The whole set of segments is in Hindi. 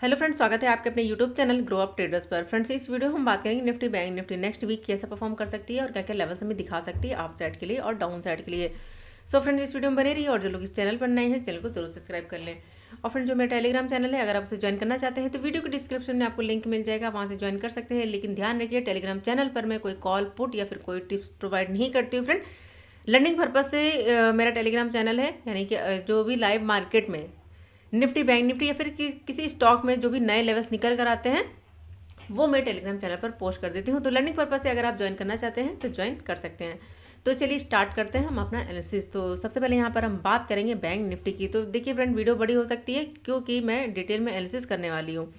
हेलो फ्रेंड्स, स्वागत है आपके अपने YouTube channel grow up traders पर। फ्रेंड्स, इस वीडियो में हम बात करेंगे Nifty bank Nifty next week कैसा परफॉर्म कर सकती है और क्या क्या लेवल्स हमें दिखा सकती है अप साइड के लिए और डाउन साइड के लिए। सो फ्रेंड्स, इस वीडियो में बने रहिए और जो लोग इस चैनल पर नए हैं चैनल को जरूर सब्सक्राइब कर लें। और फ्रेंड, जो मेरा टेलीग्राम चैनल है, अगर आप उसे ज्वाइन करना चाहते हैं तो वीडियो के डिस्क्रिप्शन में आपको लिंक मिल जाएगा, वहाँ से ज्वाइन कर सकते हैं। लेकिन ध्यान रखिए, टेलीग्राम चैनल पर मैं कोई कॉल पुट या फिर कोई टिप्स प्रोवाइड नहीं करती हूँ फ्रेंड। लर्निंग पर्पज से मेरा टेलीग्राम चैनल है, यानी कि जो भी लाइव मार्केट में निफ्टी बैंक निफ्टी या फिर किसी स्टॉक में जो भी नए लेवल्स निकल कर आते हैं वो मैं टेलीग्राम चैनल पर पोस्ट कर देती हूँ। तो लर्निंग पर्पज से अगर आप ज्वाइन करना चाहते हैं तो ज्वाइन कर सकते हैं। तो चलिए स्टार्ट करते हैं हम अपना एनालिसिस। तो सबसे पहले यहाँ पर हम बात करेंगे बैंक निफ्टी की। तो देखिए फ्रेंड, वीडियो बड़ी हो सकती है क्योंकि मैं डिटेल में एनालिसिस करने वाली हूँ।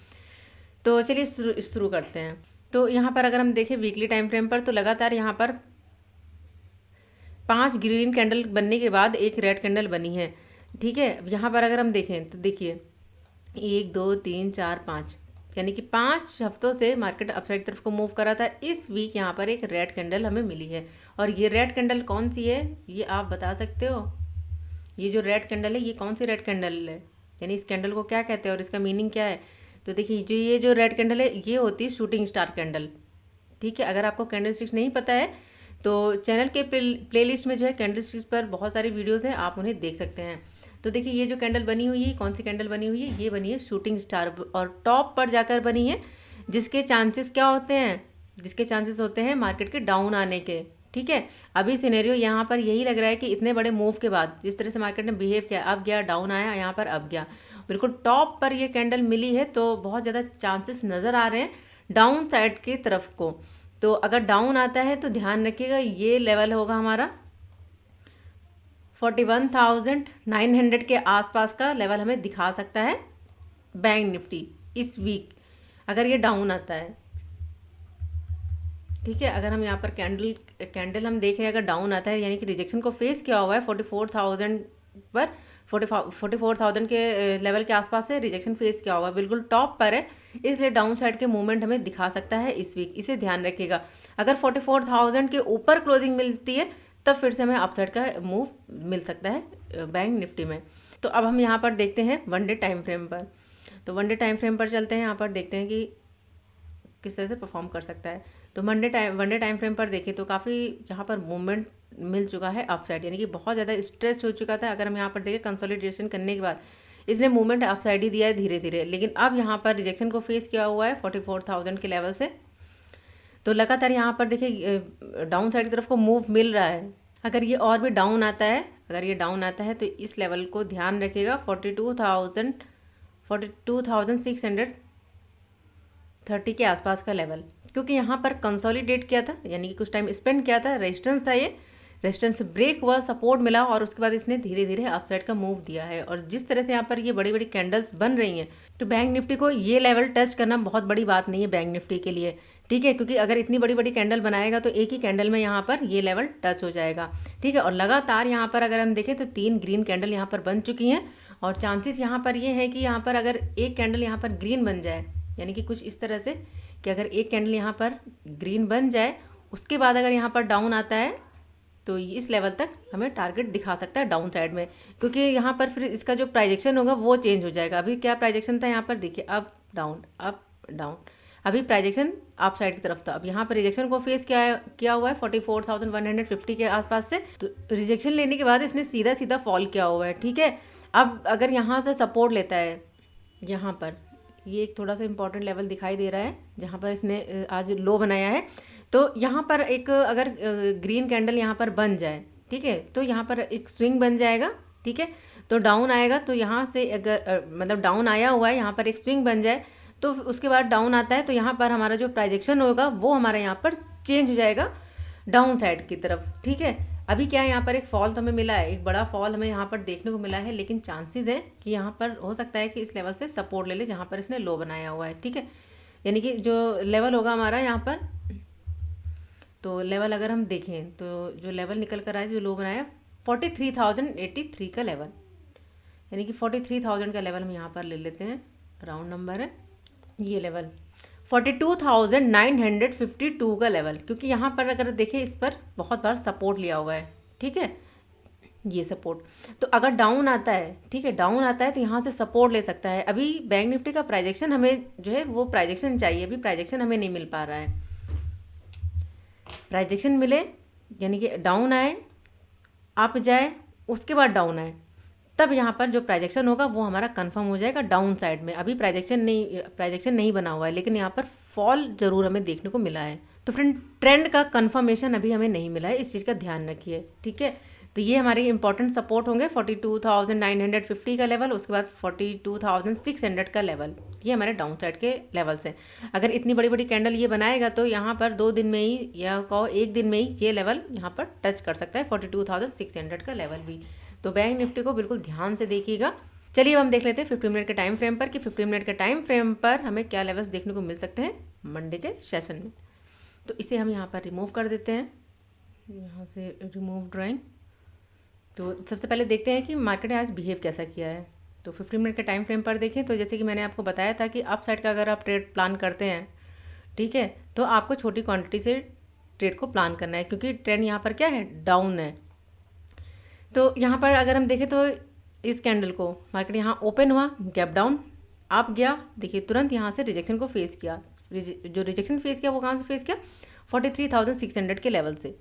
तो चलिए शुरू करते हैं। तो यहाँ पर अगर हम देखें वीकली टाइम फ्रेम पर, तो लगातार यहाँ पर 5 ग्रीन कैंडल बनने के बाद एक रेड कैंडल बनी है। ठीक है, यहाँ पर अगर हम देखें तो देखिए 1 2 3 4 5, यानी कि 5 हफ्तों से मार्केट अपसाइड तरफ को मूव कर रहा था। इस वीक यहाँ पर एक रेड कैंडल हमें मिली है। और ये रेड कैंडल कौन सी है ये आप बता सकते हो? ये जो रेड कैंडल है ये कौन सी रेड कैंडल है, यानी इस कैंडल को क्या कहते हैं और इसका मीनिंग क्या है? तो देखिए, ये जो रेड कैंडल है ये होती है शूटिंग स्टार कैंडल। ठीक है, अगर आपको कैंडल स्टिक्स नहीं पता है तो चैनल के प्लेलिस्ट में जो है कैंडल स्टिक्स पर बहुत सारी वीडियोस हैं, आप उन्हें देख सकते हैं। तो देखिए, ये जो कैंडल बनी हुई है कौन सी कैंडल बनी हुई है? ये बनी है शूटिंग स्टार और टॉप पर जाकर बनी है, जिसके चांसेस क्या होते हैं? जिसके चांसेस होते हैं मार्केट के डाउन आने के। ठीक है, अभी सिनेरियो यहाँ पर यही लग रहा है कि इतने बड़े मूव के बाद जिस तरह से मार्केट ने बिहेव किया, अब गया डाउन आया, यहाँ पर अब गया, बिल्कुल टॉप पर ये कैंडल मिली है। तो बहुत ज़्यादा चांसेस नज़र आ रहे हैं डाउन साइड की तरफ को। तो अगर डाउन आता है तो ध्यान रखिएगा, ये लेवल होगा हमारा 41,900 के आसपास का लेवल हमें दिखा सकता है बैंक निफ्टी इस वीक, अगर ये डाउन आता है। ठीक है, अगर हम यहाँ पर कैंडल हम देख रहे हैं, अगर डाउन आता है यानी कि रिजेक्शन को फेस किया हुआ है 44,000 पर, 44,000 के लेवल के आसपास से रिजेक्शन फेस किया हुआ है, बिल्कुल टॉप पर है, इसलिए डाउन साइड के मूवमेंट हमें दिखा सकता है इस वीक। इसे ध्यान रखिएगा, अगर 44,000 के ऊपर क्लोजिंग मिलती है तब फिर से हमें अपसाइड का मूव मिल सकता है बैंक निफ्टी में। तो अब हम यहाँ पर देखते हैं वन डे टाइम फ्रेम पर। तो वन डे टाइम फ्रेम पर चलते हैं, यहाँ पर देखते हैं कि किस तरह से परफॉर्म कर सकता है। तो वन डे टाइम फ्रेम पर देखें तो काफ़ी यहाँ पर मूवमेंट मिल चुका है अपसाइड, यानी कि बहुत ज़्यादा स्ट्रेच हो चुका था। अगर हम यहाँ पर देखें कंसोलिडेशन करने के बाद इसने मूवमेंट अपसाइड ही दिया है धीरे धीरे, लेकिन अब यहाँ पर रिजेक्शन को फेस किया हुआ है 44,000 के लेवल से। तो लगातार यहाँ पर देखिए डाउन साइड की तरफ को मूव मिल रहा है। अगर ये और भी डाउन आता है, अगर ये डाउन आता है तो इस लेवल को ध्यान रखिएगा 42,630 के आसपास का लेवल, क्योंकि यहाँ पर कंसोलिडेट किया था, यानी कि कुछ टाइम स्पेंड किया था, रेजिस्टेंस था, ये रेजिस्टेंस ब्रेक हुआ, सपोर्ट मिला और उसके बाद इसने धीरे धीरे अपसाइड का मूव दिया है। और जिस तरह से यहाँ पर ये बड़ी बड़ी कैंडल्स बन रही हैं, तो बैंक निफ्टी को ये लेवल टच करना बहुत बड़ी बात नहीं है बैंक निफ्टी के लिए। ठीक है, क्योंकि अगर इतनी बड़ी बड़ी कैंडल बनाएगा तो एक ही कैंडल में यहाँ पर ये लेवल टच हो जाएगा। ठीक है, और लगातार यहाँ पर अगर हम देखें तो 3 ग्रीन कैंडल यहाँ पर बन चुकी हैं और चांसेस यहाँ पर ये है कि यहाँ पर अगर एक कैंडल यहाँ पर ग्रीन बन जाए, यानी कि कुछ इस तरह से कि अगर एक कैंडल यहाँ पर ग्रीन बन जाए, उसके बाद अगर यहाँ पर डाउन आता है तो इस लेवल तक हमें टारगेट दिखा सकता है डाउन साइड में, क्योंकि यहाँ पर फिर इसका जो प्राइजेक्शन होगा वो चेंज हो जाएगा। अभी क्या प्राइजेक्शन था यहाँ पर देखिए, अप डाउन, अभी प्राइजेक्शन अप साइड की तरफ था। अब यहाँ पर रिजेक्शन को फेस किया हुआ है 44,150 के आसपास से। तो रिजेक्शन लेने के बाद इसने सीधा सीधा फॉल किया हुआ है। ठीक है, अब अगर यहाँ से सपोर्ट लेता है, यहाँ पर ये एक थोड़ा सा इंपॉर्टेंट लेवल दिखाई दे रहा है जहाँ पर इसने आज लो बनाया है। तो यहाँ पर एक अगर ग्रीन कैंडल यहाँ पर बन जाए, ठीक है, तो यहाँ पर एक स्विंग बन जाएगा। ठीक है, तो डाउन आएगा, तो यहाँ से अगर मतलब डाउन आया हुआ है, यहाँ पर एक स्विंग बन जाए तो उसके बाद डाउन आता है, तो यहाँ पर हमारा जो प्राइजेक्शन होगा वो हमारा यहाँ पर चेंज हो जाएगा डाउन साइड की तरफ। ठीक है, अभी क्या है, यहाँ पर एक फॉल तो हमें मिला है, एक बड़ा फॉल हमें यहाँ पर देखने को मिला है, लेकिन चांसेस है कि यहाँ पर हो सकता है कि इस लेवल से सपोर्ट ले ले जहाँ पर इसने लो बनाया हुआ है। ठीक है, यानी कि जो लेवल होगा हमारा यहाँ पर, तो लेवल अगर हम देखें तो जो लेवल निकल कर आया, जो लो बनाया 43,083 का लेवल, यानी कि 43,000 का लेवल हम यहाँ पर ले लेते हैं, राउंड नंबर है ये लेवल 42,952 का लेवल, क्योंकि यहाँ पर अगर देखें इस पर बहुत बार सपोर्ट लिया हुआ है। ठीक है, ये सपोर्ट। तो अगर डाउन आता है, ठीक है, डाउन आता है तो यहाँ से सपोर्ट ले सकता है। अभी बैंक निफ्टी का प्राइजेक्शन हमें जो है वो प्राइजेक्शन चाहिए, अभी प्राइजेक्शन हमें नहीं मिल पा रहा है। प्राइजेक्शन मिले यानी कि डाउन आए, अप जाए, उसके बाद डाउन आए, तब यहाँ पर जो प्राइजेक्शन होगा वो हमारा कंफर्म हो जाएगा डाउन साइड में। अभी प्राइजेक्शन नहीं बना हुआ है, लेकिन यहाँ पर फॉल ज़रूर हमें देखने को मिला है। तो फ्रेंड ट्रेंड का कंफर्मेशन अभी हमें नहीं मिला है, इस चीज़ का ध्यान रखिए, ठीक है। तो ये हमारे इंपॉर्टेंट सपोर्ट होंगे 42,950 का लेवल, उसके बाद 42,600 का लेवल, ये हमारे डाउन साइड के लेवल्स हैं। अगर इतनी बड़ी बड़ी कैंडल ये बनाएगा तो यहाँ पर 2 दिन में ही या कहो 1 दिन में ही ये लेवल यहाँ पर टच कर सकता है 42,600 का लेवल भी। तो बैंक निफ्टी को बिल्कुल ध्यान से देखिएगा। चलिए अब हम देख लेते हैं 15 मिनट के टाइम फ्रेम पर कि 15 मिनट के टाइम फ्रेम पर हमें क्या लेवल्स देखने को मिल सकते हैं मंडे के सेशन में। तो इसे हम यहाँ पर रिमूव कर देते हैं, यहाँ से रिमूव ड्राइंग। तो सबसे पहले देखते हैं कि मार्केट ने आज बिहेव कैसा किया है। तो 15 मिनट के टाइम फ्रेम पर देखें तो जैसे कि मैंने आपको बताया था कि अप साइड का अगर आप ट्रेड प्लान करते हैं, ठीक है, तो आपको छोटी क्वांटिटी से ट्रेड को प्लान करना है, क्योंकि ट्रेंड यहाँ पर क्या है, डाउन है। तो यहाँ पर अगर हम देखें तो इस कैंडल को मार्केट यहाँ ओपन हुआ, गैप डाउन, आप गया, देखिए तुरंत यहाँ से रिजेक्शन को फेस किया। जो रिजेक्शन फेस किया वो कहाँ से फेस किया, 43,600 के लेवल से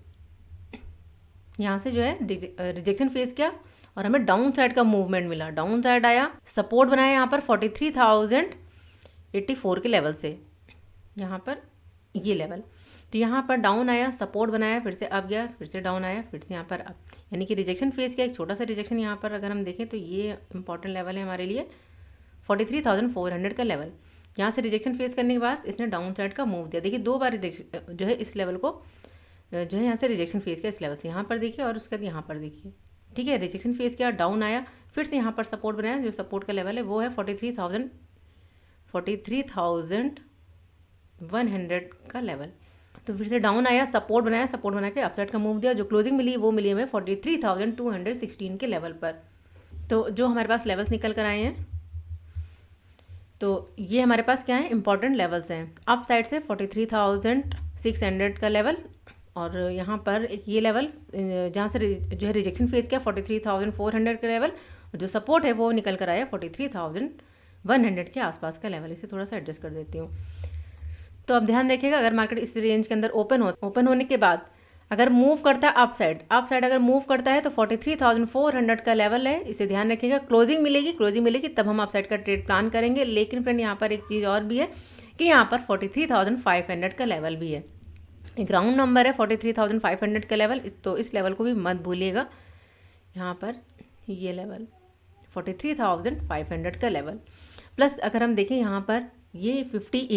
यहाँ से जो है रिजेक्शन फेस किया और हमें डाउन साइड का मूवमेंट मिला। डाउन साइड आया, सपोर्ट बनाया यहाँ पर 43,084 के लेवल से, यहाँ पर ये लेवल। तो यहाँ पर डाउन आया, सपोर्ट बनाया, फिर से अप गया, फिर से डाउन आया, फिर से यहाँ पर अप, यानी कि रिजेक्शन फेस किया, एक छोटा सा रिजेक्शन यहाँ पर अगर हम देखें तो ये इंपॉर्टेंट लेवल है हमारे लिए 43,400 का लेवल। यहाँ से रिजेक्शन फेस करने के बाद इसने डाउन साइड का मूव दिया। देखिए 2 बार जो है इस लेवल को जो है यहाँ से रिजेक्शन फेस किया इस लेवल से, यहाँ पर देखिए और उसके बाद यहाँ पर देखिए, ठीक है, रिजेक्शन फेस किया, डाउन आया, फिर से यहाँ पर सपोर्ट बनाया। जो सपोर्ट का लेवल है वो है 43,100 का लेवल। तो फिर से डाउन आया, सपोर्ट बनाया, सपोर्ट बना के अपसाइड का मूव दिया। जो क्लोजिंग मिली वो मिली हमें 43,216 के लेवल पर। तो जो हमारे पास लेवल्स निकल कर आए हैं, तो ये हमारे पास क्या है, इंपॉर्टेंट लेवल्स हैं। अप साइड से 43,600 का लेवल, और यहाँ पर एक ये लेवल जहाँ से जो है रिजेक्शन फेस किया 43,400 का लेवल, और जो सपोर्ट है वो निकल कर आया 43,100 के आसपास का लेवल। इसे थोड़ा सा एडजस्ट कर देती हूँ। तो अब ध्यान रखिएगा, अगर मार्केट इस रेंज के अंदर ओपन होने के बाद अगर मूव करता है अप साइड अगर मूव करता है तो 43,400 का लेवल है, इसे ध्यान रखिएगा। क्लोजिंग मिलेगी तब हम अप साइड का ट्रेड प्लान करेंगे। लेकिन फ्रेंड यहाँ पर एक चीज़ और भी है कि यहाँ पर 43,500 का लेवल भी है, एक राउंड नंबर है 43,500 का लेवल। तो इस लेवल को भी मत भूलिएगा। यहाँ पर ये लेवल 43,500 का लेवल, प्लस अगर हम देखें यहाँ पर ये 50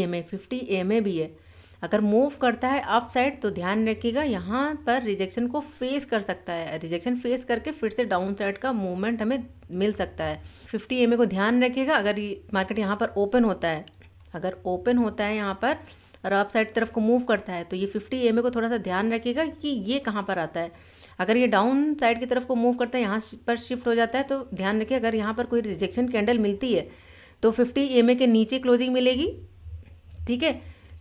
EMA भी है। अगर मूव करता है अप साइड तो ध्यान रखिएगा यहाँ पर रिजेक्शन को फेस कर सकता है, रिजेक्शन फेस करके फिर से डाउन साइड का मूवमेंट हमें मिल सकता है। 50 EMA को ध्यान रखिएगा। अगर मार्केट यहाँ पर ओपन होता है, अगर ओपन होता है यहाँ पर और अप साइड तरफ को मूव करता है तो ये 50 EMA को थोड़ा सा ध्यान रखिएगा कि ये कहाँ पर आता है। अगर ये डाउन साइड की तरफ को मूव करता है, यहाँ पर शिफ्ट हो जाता है, तो ध्यान रखिए अगर यहाँ पर कोई रिजेक्शन कैंडल मिलती है तो 50 EMA के नीचे क्लोजिंग मिलेगी, ठीक है,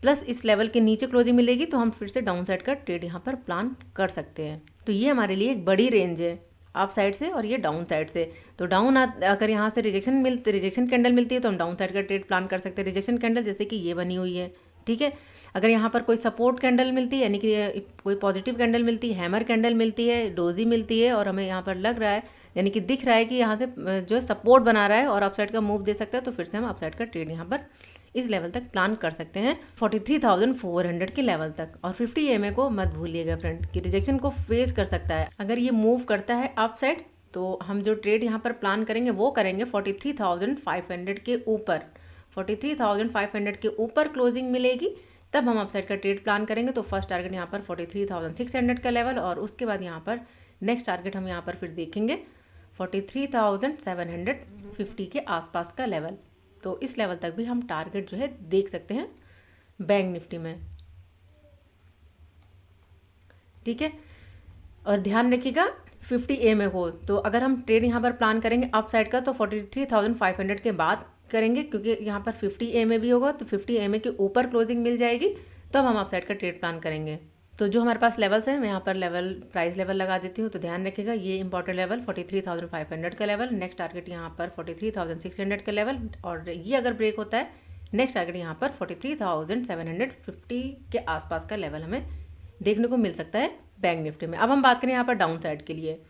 प्लस इस लेवल के नीचे क्लोजिंग मिलेगी, तो हम फिर से डाउन साइड का ट्रेड यहाँ पर प्लान कर सकते हैं। तो ये हमारे लिए एक बड़ी रेंज है अप साइड से और ये डाउन साइड से। तो अगर यहाँ से रिजेक्शन कैंडल मिलती है तो हम डाउन साइड का ट्रेड प्लान कर सकते हैं। रिजेक्शन कैंडल जैसे कि ये बनी हुई है, ठीक है। अगर यहाँ पर कोई सपोर्ट कैंडल मिलती है, यानी कि कोई पॉजिटिव कैंडल मिलती है, हैमर कैंडल मिलती है, डोजी मिलती है, और हमें यहाँ पर लग रहा है, यानी कि दिख रहा है कि यहाँ से जो है सपोर्ट बना रहा है और अपसाइड का मूव दे सकता है, तो फिर से हम अपसाइड का ट्रेड यहाँ पर इस लेवल तक प्लान कर सकते हैं 43,400 के लेवल तक। और 50 EMA को मत भूलिएगा फ्रेंड कि रिजेक्शन को फेस कर सकता है। अगर ये मूव करता है अपसाइड तो हम जो ट्रेड यहाँ पर प्लान करेंगे वो करेंगे 43,500 के ऊपर। 43,500 के ऊपर क्लोजिंग मिलेगी तब हम अपसाइड का ट्रेड प्लान करेंगे। तो फर्स्ट टारगेट यहाँ पर 43,600 का लेवल, और उसके बाद यहाँ पर नेक्स्ट टारगेट हम यहाँ पर फिर देखेंगे 43,750 के आसपास का लेवल। तो इस लेवल तक भी हम टारगेट जो है देख सकते हैं बैंक निफ्टी में, ठीक है। और ध्यान रखिएगा 50 EMA को, तो अगर हम ट्रेड यहाँ पर प्लान करेंगे अप साइड का तो 43,500 के बाद करेंगे, क्योंकि यहाँ पर 50 EMA भी होगा, तो 50 EMA के ऊपर क्लोजिंग मिल जाएगी तब हम अप साइड का ट्रेड प्लान करेंगे। तो जो हमारे पास लेवल्स हैं मैं यहाँ पर लेवल प्राइस लेवल लगा देती हूँ। तो ध्यान रखिएगा ये इंपॉर्टेंट लेवल 43,500 का लेवल, नेक्स्ट टारगेट यहाँ पर 43,600 का लेवल, और ये अगर ब्रेक होता है नेक्स्ट टारगेट यहाँ पर 43,750 के आसपास का लेवल हमें देखने को मिल सकता है बैंक निफ्टी में। अब हम बात करें यहाँ पर डाउन साइड के लिए।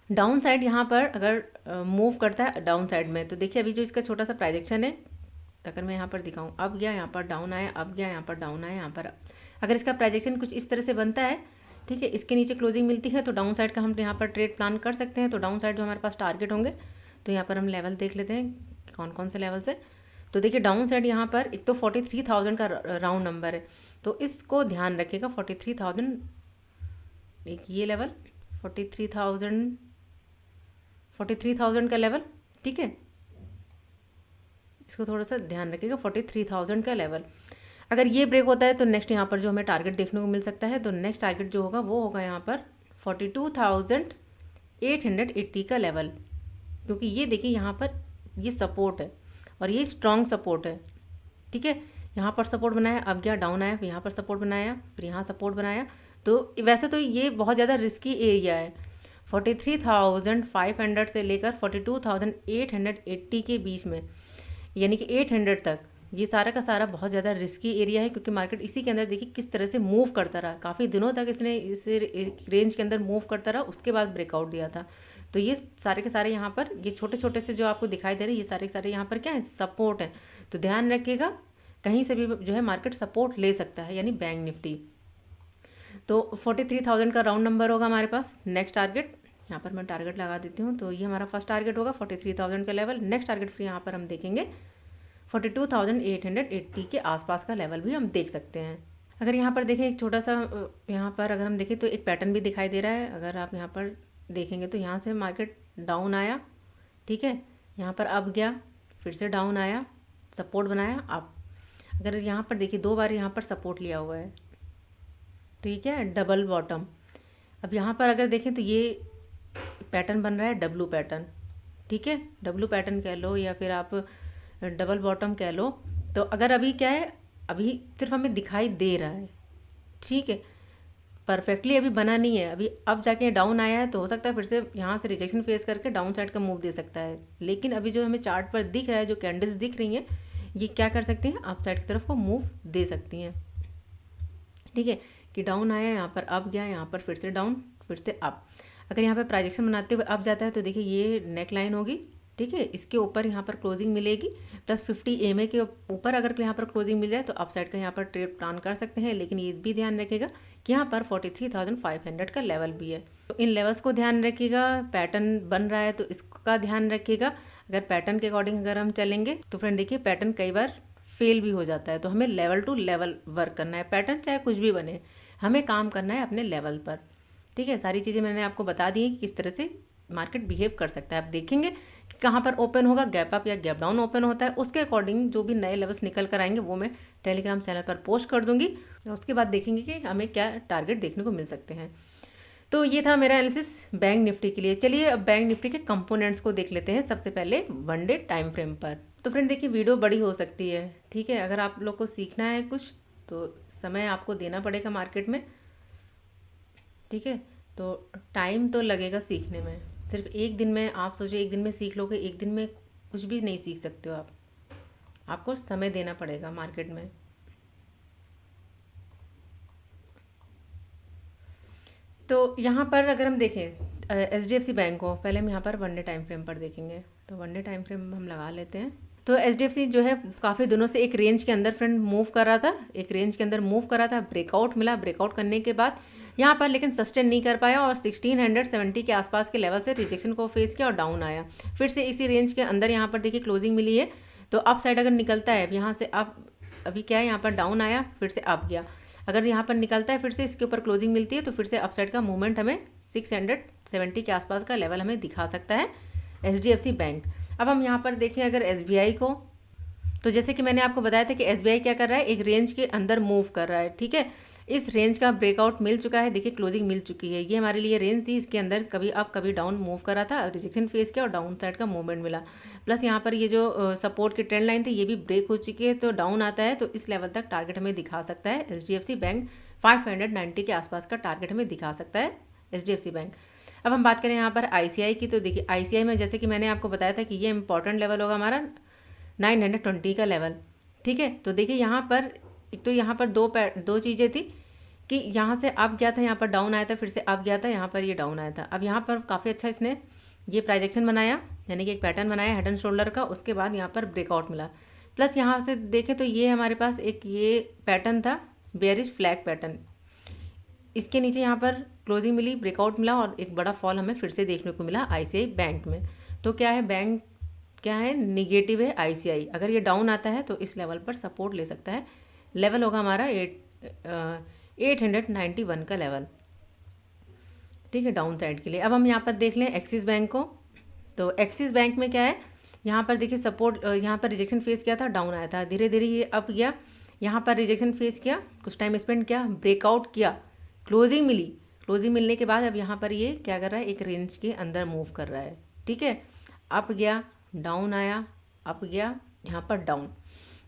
डाउन साइड यहाँ पर अगर मूव करता है डाउन साइड में, तो देखिए अभी जो इसका छोटा सा प्राइजेक्शन है, अगर मैं यहाँ पर दिखाऊँ, अब गया यहाँ पर डाउन आया, अब गया यहाँ पर डाउन आया, यहाँ पर अगर इसका प्राइजेक्शन कुछ इस तरह से बनता है, ठीक है, इसके नीचे क्लोजिंग मिलती है, तो डाउन साइड का हम यहाँ पर ट्रेड प्लान कर सकते हैं। तो डाउन साइड जो हमारे पास टारगेट होंगे, तो यहाँ पर हम लेवल देख लेते हैं कौन कौन से लेवल से। तो देखिए डाउन साइड यहाँ पर एक तो 43,000 का राउंड नंबर है, तो इसको ध्यान रखिएगा। 43,000 एक ये लेवल 43,000 का लेवल, ठीक है, इसको थोड़ा सा ध्यान रखिएगा। 43,000 का लेवल अगर ये ब्रेक होता है तो नेक्स्ट यहाँ पर जो हमें टारगेट देखने को मिल सकता है, तो नेक्स्ट टारगेट जो होगा वो होगा यहाँ पर 42,880 का लेवल, क्योंकि ये देखिए यहाँ पर ये सपोर्ट है और ये स्ट्रॉन्ग सपोर्ट है, ठीक है। यहाँ पर सपोर्ट बनाया, अब गया डाउन आया, फिर यहाँ पर सपोर्ट बनाया, फिर यहाँ सपोर्ट बनाया। तो वैसे तो ये बहुत ज़्यादा रिस्की एरिया है, 43,500 से लेकर 42,880 के बीच में, यानी कि 800 तक ये सारा का सारा बहुत ज़्यादा रिस्की एरिया है, क्योंकि मार्केट इसी के अंदर देखिए किस तरह से मूव करता रहा। काफ़ी दिनों तक इसने इस रेंज के अंदर मूव करता रहा, उसके बाद ब्रेकआउट दिया था। तो ये सारे के सारे यहाँ पर ये छोटे छोटे से जो आपको दिखाई दे रहे हैं, ये सारे के सारे यहाँ पर क्या है, सपोर्ट है। तो ध्यान रखिएगा कहीं से भी जो है मार्केट सपोर्ट ले सकता है, यानी बैंक निफ्टी। तो 43,000 का राउंड नंबर होगा हमारे पास। नेक्स्ट टारगेट यहाँ पर मैं टारगेट लगा देती हूँ, तो ये हमारा फर्स्ट टारगेट होगा 43,000 का लेवल। नेक्स्ट टारगेट फिर यहाँ पर हम देखेंगे 42,880 के आसपास का लेवल भी हम देख सकते हैं। अगर यहाँ पर देखें एक छोटा सा यहाँ पर अगर हम देखें तो एक पैटर्न भी दिखाई दे रहा है। अगर आप यहाँ पर देखेंगे तो यहाँ से मार्केट डाउन आया, ठीक है, यहाँ पर अप गया, फिर से डाउन आया, सपोर्ट बनाया, अप। अगर यहाँ पर देखिए दो बार यहाँ पर सपोर्ट लिया हुआ है, ठीक है, डबल बॉटम। अब यहाँ पर अगर देखें तो ये पैटर्न बन रहा है डब्लू पैटर्न, ठीक है, डब्लू पैटर्न कह लो या फिर आप डबल बॉटम कह लो। तो अगर अभी क्या है, अभी सिर्फ हमें दिखाई दे रहा है, ठीक है, परफेक्टली अभी बना नहीं है। अभी अब जाके डाउन आया है, तो हो सकता है फिर से यहाँ से रिजेक्शन फेस करके डाउन साइड का मूव दे सकता है। लेकिन अभी जो हमें चार्ट पर दिख रहा है, जो कैंडल्स दिख रही हैं, ये क्या कर सकती हैं, अप साइड की तरफ को मूव दे सकती हैं, ठीक है, कि डाउन आया, यहाँ पर अप गया, यहाँ पर फिर से डाउन, फिर से अप। अगर यहाँ पर प्राइजेक्शन बनाते हुए अप जाता है तो देखिए ये नेक लाइन होगी, ठीक है, इसके ऊपर यहाँ पर क्लोजिंग मिलेगी, प्लस 50 EMA के ऊपर अगर यहाँ पर क्लोजिंग मिल जाए तो अप साइड का यहाँ पर ट्रेड प्लान कर सकते हैं। लेकिन ये भी ध्यान रखिएगा कि यहाँ पर 43,500 का लेवल भी है, तो इन लेवल्स को ध्यान रखिएगा। पैटर्न बन रहा है तो इसका ध्यान रखिएगा। अगर पैटर्न के अकॉर्डिंग अगर हम चलेंगे तो फ्रेंड देखिए पैटर्न कई बार फेल भी हो जाता है, तो हमें लेवल टू लेवल वर्क करना है। पैटर्न चाहे कुछ भी बने, हमें काम करना है अपने लेवल पर, ठीक है। सारी चीज़ें मैंने आपको बता दी हैं कि किस तरह से मार्केट बिहेव कर सकता है। आप देखेंगे कि कहाँ पर ओपन होगा, गैप अप या गैप डाउन ओपन होता है, उसके अकॉर्डिंग जो भी नए लेवल्स निकल कर आएंगे वो मैं टेलीग्राम चैनल पर पोस्ट कर दूंगी। उसके बाद देखेंगे कि हमें क्या टारगेट देखने को मिल सकते हैं। तो ये था मेरा एनालिसिस बैंक निफ्टी के लिए। चलिए अब बैंक निफ्टी के कंपोनेंट्स को देख लेते हैं। सबसे पहले वन डे टाइम फ्रेम पर। तो फ्रेंड देखिए वीडियो बड़ी हो सकती है, ठीक है, अगर आप लोग को सीखना है कुछ तो समय आपको देना पड़ेगा मार्केट में, ठीक है, तो टाइम तो लगेगा सीखने में। सिर्फ एक दिन में आप सोचिए एक दिन में सीख लोगे, एक दिन में कुछ भी नहीं सीख सकते हो आप, आपको समय देना पड़ेगा मार्केट में। तो यहाँ पर अगर हम देखें HDFC बैंक को, पहले हम यहाँ पर वन डे टाइम फ्रेम पर देखेंगे। तो वन डे टाइम फ्रेम हम लगा लेते हैं। तो HDFC जो है काफ़ी दिनों से एक रेंज के अंदर फ्रेंड मूव कर रहा था, एक रेंज के अंदर मूव कर रहा था, ब्रेकआउट मिला, ब्रेकआउट करने के बाद यहाँ पर लेकिन सस्टेन नहीं कर पाया और 1670 के आसपास के लेवल से रिजेक्शन को फेस किया और डाउन आया। फिर से इसी रेंज के अंदर यहाँ पर देखिए क्लोजिंग मिली है। तो अप साइड अगर निकलता है, यहाँ से अप, अभी क्या है, यहाँ पर डाउन आया, फिर से अप गया, अगर यहाँ पर निकलता है फिर से इसके ऊपर क्लोजिंग मिलती है तो फिर से अप साइड का मूवमेंट हमें 670 के आसपास का लेवल हमें दिखा सकता है HDFC बैंक। अब हम यहाँ पर देखें अगर SBI को, तो जैसे कि मैंने आपको बताया था कि SBI क्या कर रहा है, एक रेंज के अंदर मूव कर रहा है, ठीक है। इस रेंज का ब्रेकआउट मिल चुका है, देखिए क्लोजिंग मिल चुकी है। ये हमारे लिए रेंज थी, इसके अंदर कभी अप कभी डाउन मूव कर रहा था, रिजेक्शन फेस किया और डाउन साइड का मूवमेंट मिला। प्लस यहाँ पर ये जो सपोर्ट की ट्रेंड लाइन थी ये भी ब्रेक हो चुकी है, तो डाउन आता है तो इस लेवल तक टारगेट हमें दिखा सकता है HDFC बैंक 590 के आसपास का टारगेट हमें दिखा सकता है HDFC बैंक। अब हम बात करें यहाँ पर ICI की, तो देखिए ICI में जैसे कि मैंने आपको बताया था कि ये इंपॉर्टेंट लेवल होगा हमारा 920 का लेवल, ठीक है। तो देखिए यहाँ पर एक तो यहाँ पर दो चीज़ें थी कि यहाँ से अप गया था, यहाँ पर डाउन आया था, फिर से अप गया था, यहाँ पर ये डाउन आया था। अब यहाँ पर काफ़ी अच्छा इसने ये प्राइजेक्शन बनाया, यानी कि एक पैटर्न बनाया हेड एंड शोल्डर का, उसके बाद यहाँ पर ब्रेकआउट मिला। प्लस यहाँ से देखें तो ये हमारे पास एक ये पैटर्न था बेयरिश फ्लैग पैटर्न, इसके नीचे यहाँ पर क्लोजिंग मिली, ब्रेकआउट मिला और एक बड़ा फॉल हमें फिर से देखने को मिला ICI बैंक में। तो क्या है, बैंक क्या है, निगेटिव है ICI। अगर ये डाउन आता है तो इस लेवल पर सपोर्ट ले सकता है, लेवल होगा हमारा 891 का लेवल, ठीक है, डाउन साइड के लिए। अब हम यहाँ पर देख लें एक्सिस बैंक को, तो एक्सिस बैंक में क्या है, यहाँ पर देखिए सपोर्ट, यहाँ पर रिजेक्शन फेस किया था, डाउन आया था, धीरे धीरे ये अप गया, यहाँ पर रिजेक्शन फेस किया, कुछ टाइम स्पेंड किया, ब्रेकआउट किया, क्लोजिंग मिली, क्लोजिंग मिलने के बाद अब यहाँ पर ये क्या कर रहा है, एक रेंज के अंदर मूव कर रहा है, ठीक है। अप गया, डाउन आया, अप गया, यहाँ पर डाउन।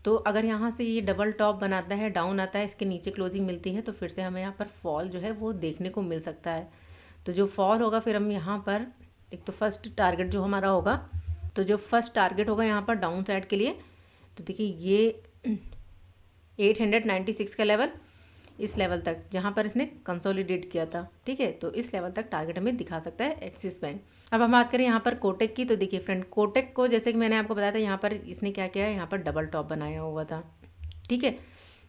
तो अगर यहाँ से ये डबल टॉप बनाता है, डाउन आता है, इसके नीचे क्लोजिंग मिलती है, तो फिर से हमें यहाँ पर फॉल जो है वो देखने को मिल सकता है। तो जो फॉल होगा फिर हम यहाँ पर एक तो फर्स्ट टारगेट जो हमारा होगा, तो जो फर्स्ट टारगेट होगा यहाँ पर डाउन साइड के लिए, तो देखिए ये 896 का लेवल, इस लेवल तक जहाँ पर इसने कंसोलिडेट किया था, ठीक है। तो इस लेवल तक टारगेट हमें दिखा सकता है एक्सिस बैंक। अब हम बात करें यहाँ पर कोटक की, तो देखिए फ्रेंड, कोटक को जैसे कि मैंने आपको बताया था, यहाँ पर इसने क्या किया है, यहाँ पर डबल टॉप बनाया हुआ था, ठीक है।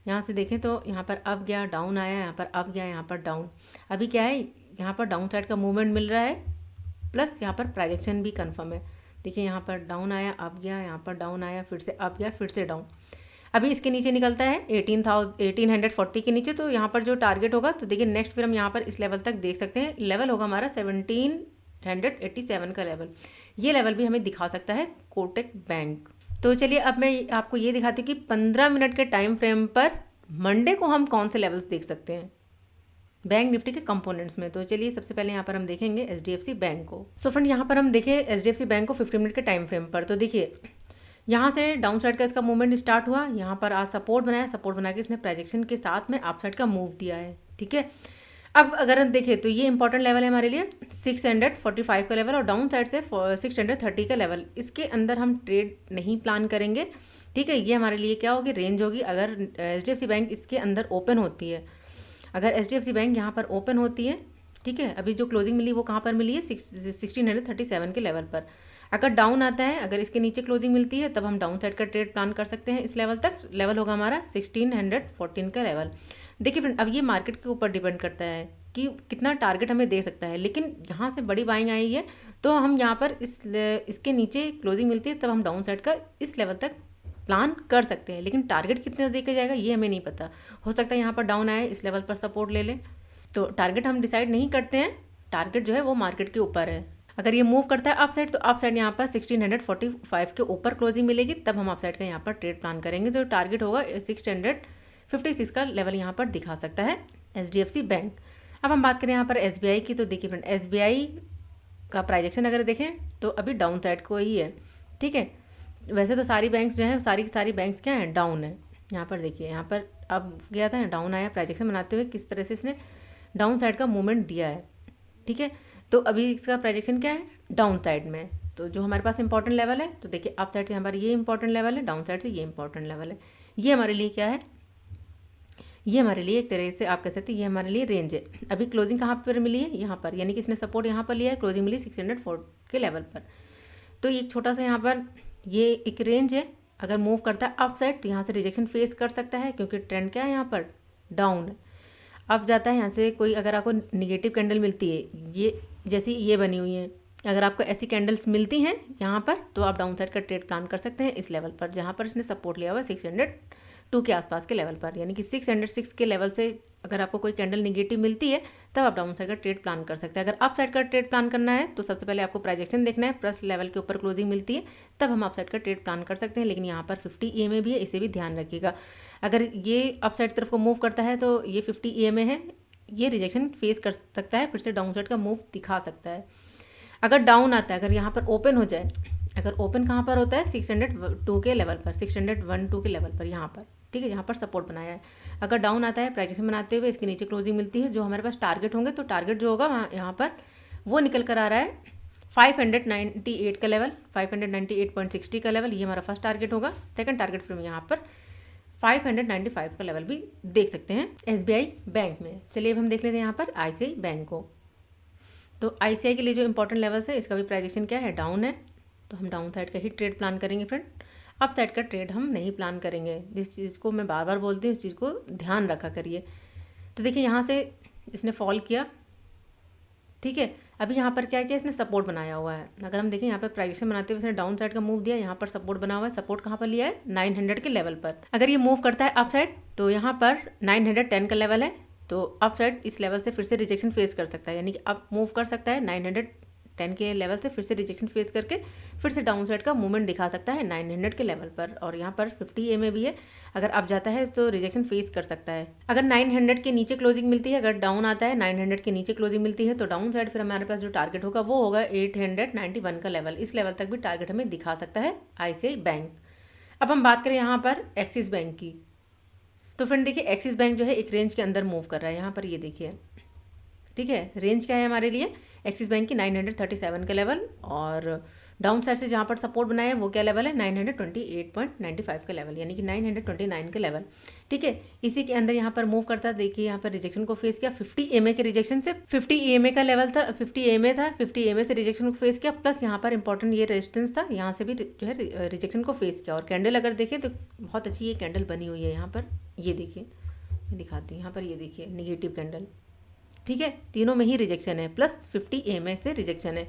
यहाँ से देखें तो यहाँ पर अप गया, डाउन आया, यहाँ पर अप गया, यहाँ पर डाउन। अभी क्या है, यहाँ पर डाउन साइड का मूवमेंट मिल रहा है, प्लस यहाँ पर प्राइजेक्शन भी कन्फर्म है। देखिए यहाँ पर डाउन आया, अप गया, यहाँ पर डाउन आया, फिर से अप गया, फिर से डाउन। अभी इसके नीचे निकलता है 1840 के नीचे, तो यहाँ पर जो टारगेट होगा, तो देखिए नेक्स्ट फिर हम यहाँ पर इस लेवल तक देख सकते हैं, लेवल होगा हमारा 1787 का लेवल। ये लेवल भी हमें दिखा सकता है कोटक बैंक। तो चलिए अब मैं आपको ये दिखाती हूँ कि 15 मिनट के टाइम फ्रेम पर मंडे को हम कौन से लेवल्स देख सकते हैं बैंक निफ्टी के कंपोनेंट्स में। तो चलिए सबसे पहले यहाँ पर हम देखेंगे HDFC बैंक को। सो फ्रेंड, यहाँ पर हम देखें HDFC बैंक को 15 मिनट के टाइम फ्रेम पर, तो देखिए यहाँ से डाउन साइड का इसका मूवमेंट स्टार्ट हुआ, यहाँ पर आज सपोर्ट बनाया, सपोर्ट बना के इसने प्राइजेक्शन के साथ में अप साइड का मूव दिया है, ठीक है। अब अगर हम देखें तो ये इंपॉर्टेंट लेवल है हमारे लिए 645 का लेवल, और डाउन साइड से 630 का लेवल, इसके अंदर हम ट्रेड नहीं प्लान करेंगे, ठीक है। ये हमारे लिए क्या होगी, रेंज होगी। अगर HDFC बैंक इसके अंदर ओपन होती है, अगर HDFC बैंक यहाँ पर ओपन होती है, ठीक है, अभी जो क्लोजिंग मिली वो कहाँ पर मिली है, 1637 के लेवल पर। अगर डाउन आता है, अगर इसके नीचे क्लोजिंग मिलती है, तब हम डाउन साइड का ट्रेड प्लान कर सकते हैं इस लेवल तक। लेवल होगा हमारा 1614 का लेवल। देखिए फ्रेंड, अब ये मार्केट के ऊपर डिपेंड करता है कि कितना टारगेट हमें दे सकता है, लेकिन यहाँ से बड़ी बाइंग आई है, तो हम यहाँ पर इसके नीचे क्लोजिंग मिलती है, तब हम डाउन साइड का इस लेवल तक प्लान कर सकते हैं, लेकिन टारगेट कितना देखा जाएगा ये हमें नहीं पता। हो सकता है यहाँ पर डाउन आए, इस लेवल पर सपोर्ट ले लें, तो टारगेट हम डिसाइड नहीं करते हैं, टारगेट जो है वो मार्केट के ऊपर है। अगर ये मूव करता है अप साइड, तो अप साइड यहाँ पर 1645 के ऊपर क्लोजिंग मिलेगी, तब हम अप साइड का यहाँ पर ट्रेड प्लान करेंगे। तो टारगेट होगा 656 का लेवल यहाँ पर दिखा सकता है HDFC बैंक। अब हम बात करें यहाँ पर SBI की, तो देखिए फ्रेंड, SBI का प्राइजेक्शन अगर देखें तो अभी डाउन साइड को ही है, ठीक है। वैसे तो सारी बैंक्स जो हैं, सारी की सारी बैंक्स क्या हैं, डाउन है। यहाँ पर देखिए, यहाँ पर अब गया था, डाउन आया, प्राइजेक्शन बनाते हुए किस तरह से इसने डाउन साइड का मूवमेंट दिया है, ठीक है। तो अभी इसका प्राइजेक्शन क्या है, डाउन साइड में। तो जो हमारे पास इंपॉर्टेंट लेवल है, तो देखिए अप साइड से हमारे ये इंपॉर्टेंट लेवल है, डाउन साइड से ये इंपॉर्टेंट लेवल है। ये हमारे लिए क्या है, ये हमारे लिए एक तरह से आप कह सकते हैं ये हमारे लिए रेंज है। अभी क्लोजिंग कहाँ पर मिली है, यहाँ पर, यानी कि इसने सपोर्ट यहाँ पर लिया है, क्लोजिंग मिली 604 के लेवल पर। तो एक छोटा सा यहाँ पर ये एक रेंज है, अगर मूव करता है अप साइड तो यहाँ से रिजेक्शन फेस कर सकता है, क्योंकि ट्रेंड क्या है यहाँ पर, डाउन है। अब जाता है यहाँ से कोई, अगर आपको निगेटिव कैंडल मिलती है, ये जैसी ये बनी हुई है, अगर आपको ऐसी कैंडल्स मिलती हैं यहाँ पर, तो आप डाउन साइड का ट्रेड प्लान कर सकते हैं इस लेवल पर, जहाँ पर इसने सपोर्ट लिया हुआ है 602 के आसपास के लेवल पर, यानी कि 606 के लेवल से अगर आपको कोई कैंडल निगेटिव मिलती है, तब आप डाउन साइड का ट्रेड प्लान कर सकते हैं। अगर अप साइड का ट्रेड प्लान करना है, तो सबसे पहले आपको प्राइजेक्शन देखना है, प्लस लेवल के ऊपर क्लोजिंग मिलती है, तब हम अप साइड का ट्रेड प्लान कर सकते हैं। लेकिन यहाँ पर 50 EMA भी है, इसे भी ध्यान रखिएगा। अगर ये अप साइड तरफ को मूव करता है, तो ये 50 EMA है, ये रिजेक्शन फेस कर सकता है, फिर से डाउन साइड का मूव दिखा सकता है। अगर डाउन आता है, अगर यहाँ पर ओपन हो जाए, अगर ओपन कहाँ पर होता है, 602 के लेवल पर, 612 के लेवल पर, यहाँ पर ठीक है, जहाँ पर सपोर्ट बनाया है। अगर डाउन आता है प्राइजेशन बनाते हुए इसके नीचे क्लोजिंग मिलती है, जो हमारे पास टारगेट होंगे, तो टारगेट जो होगा वहाँ यहाँ पर वो निकल कर आ रहा है 598 का लेवल, 598.60 का लेवल, ये हमारा फर्स्ट टारगेट होगा। सेकंड टारगेट फिर यहाँ पर 595 का लेवल भी देख सकते हैं एसबीआई बैंक में। चलिए अब हम देख लेते हैं यहाँ पर आईसीआई बैंक को। तो आईसीआई के लिए जो इंपॉर्टेंट लेवल्स है, इसका भी प्राइजेशन क्या है, डाउन है, तो हम डाउन साइड का ही ट्रेड प्लान करेंगे फ्रेंड, अप साइड का ट्रेड हम नहीं प्लान करेंगे। जिस चीज़ को मैं बार बार बोलती हूँ इस चीज़ को ध्यान रखा करिए। तो देखिए यहाँ से इसने फॉल किया, ठीक है, अभी यहाँ पर क्या किया, इसने सपोर्ट बनाया हुआ है। अगर हम देखें यहाँ पर प्राइजेशन बनाते हुए इसने डाउन साइड का मूव दिया, यहाँ पर सपोर्ट बना हुआ है। सपोर्ट कहाँ पर लिया है, 900 के लेवल पर। अगर ये मूव करता है अप साइड तो यहाँ पर 910 का लेवल है, तो अप साइड इस लेवल से फिर से रिजेक्शन फेस कर सकता है, यानी कि अप मूव कर सकता है 910 के लेवल से, फिर से रिजेक्शन फेस करके फिर से डाउन साइड का मूवमेंट दिखा सकता है 900 के लेवल पर। और यहाँ पर 50 EMA भी है, अगर अप जाता है तो रिजेक्शन फेस कर सकता है। अगर 900 के नीचे क्लोजिंग मिलती है, अगर डाउन आता है 900 के नीचे क्लोजिंग मिलती है, तो डाउन साइड फिर हमारे पास जो टारगेट होगा वो होगा 891 का लेवल। इस लेवल तक भी टारगेट हमें दिखा सकता है आईसीआई बैंक। अब हम बात करें यहाँ पर एक्सिस बैंक की, तो फ्रेंड देखिए एक्सिस बैंक जो है एक रेंज के अंदर मूव कर रहा है। यहाँ पर ये देखिए, ठीक है, रेंज क्या है हमारे लिए, एक्सिस बैंक की 937 का लेवल, और डाउन साइड से जहाँ पर सपोर्ट बनाया है वो क्या लेवल है, 928.95 का लेवल, यानी कि 929 का लेवल। ठीक है, इसी के अंदर यहाँ पर मूव करता है। देखिए यहाँ पर रिजेक्शन को फेस किया 50 EMA के रिजेक्शन से, 50 EMA का लेवल था, 50 EMA था, 50 EMA से रिजेक्शन को फेस किया, प्लस यहाँ पर इंपॉर्टेंट ये रेजिस्टेंस था, यहाँ से भी जो है रिजेक्शन को फेस किया। और कैंडल अगर देखें तो बहुत अच्छी ये कैंडल बनी हुई है। यहाँ पर ये देखिए, मैं दिखाती हूँ, यहाँ पर ये देखिए निगेटिव कैंडल, ठीक है, तीनों में ही रिजेक्शन है, प्लस 50 EMA से रिजेक्शन है।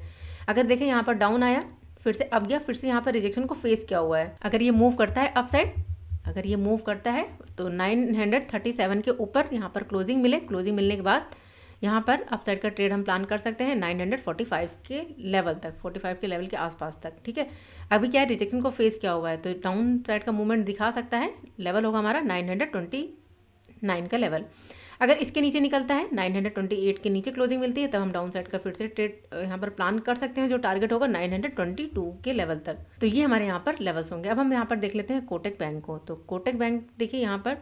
अगर देखें यहाँ पर डाउन आया, फिर से अब गया, फिर से यहाँ पर रिजेक्शन को फेस किया हुआ है। अगर ये मूव करता है अपसाइड, अगर ये मूव करता है तो 937 के ऊपर यहाँ पर क्लोजिंग मिले, क्लोजिंग मिलने के बाद यहाँ पर अपसाइड का ट्रेड हम प्लान कर सकते हैं 945 के लेवल तक, 45 के लेवल के आसपास तक। ठीक है, अभी क्या है, रिजेक्शन को फेस किया हुआ है, तो डाउन साइड का मूवमेंट दिखा सकता है। लेवल होगा हमारा 929 का लेवल। अगर इसके नीचे निकलता है, 928 के नीचे क्लोजिंग मिलती है, तब हम डाउन साइड का फिर से ट्रेड यहाँ पर प्लान कर सकते हैं, जो टारगेट होगा 922 के लेवल तक। तो ये हमारे यहाँ पर लेवल्स होंगे। अब हम यहाँ पर देख लेते हैं कोटक बैंक को। तो कोटक बैंक देखिए यहाँ पर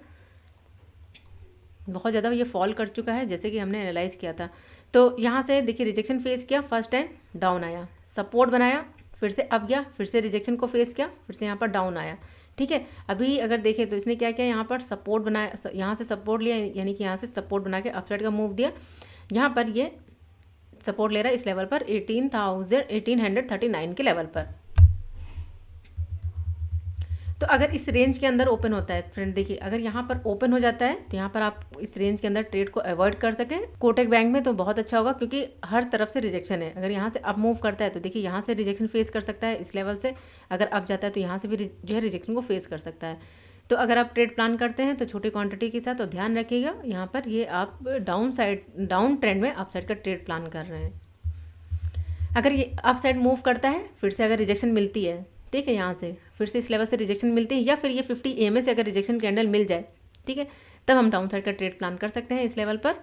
बहुत ज़्यादा ये फॉल कर चुका है, जैसे कि हमने एनालाइज़ किया था। तो यहाँ से देखिए रिजेक्शन फेस किया, फर्स्ट टाइम डाउन आया, सपोर्ट बनाया, फिर से अप गया, फिर से रिजेक्शन को फेस किया, फिर से यहाँ पर डाउन आया। ठीक है, अभी अगर देखें तो इसने क्या किया, यहाँ पर सपोर्ट बनाया, यहाँ से सपोर्ट लिया, यानी कि यहाँ से सपोर्ट बना के अपसाइड का मूव दिया। यहाँ पर ये सपोर्ट ले रहा है इस लेवल पर 1839 के लेवल पर। तो अगर इस रेंज के अंदर ओपन होता है फ्रेंड, देखिए अगर यहाँ पर ओपन हो जाता है तो यहाँ पर आप इस रेंज के अंदर ट्रेड को अवॉइड कर सकें कोटक बैंक में, तो बहुत अच्छा होगा, क्योंकि हर तरफ से रिजेक्शन है। अगर यहाँ से अप मूव करता है तो देखिए यहाँ से रिजेक्शन फेस कर सकता है इस लेवल से, अगर अप जाता है तो यहाँ से भी जो है रिजेक्शन को फेस कर सकता है। तो अगर आप ट्रेड प्लान करते हैं तो छोटी क्वांटिटी के साथ, तो ध्यान रखिएगा यहाँ पर ये आप डाउन ट्रेंड में अप साइड का ट्रेड प्लान कर रहे हैं। अगर ये अप साइड मूव करता है, फिर से अगर रिजेक्शन मिलती है, ठीक है, यहाँ से फिर से इस लेवल से रिजेक्शन मिलती है, या फिर ये 50 EMA से अगर रिजेक्शन कैंडल मिल जाए, ठीक है, तब हम डाउन साइड का ट्रेड प्लान कर सकते हैं इस लेवल पर,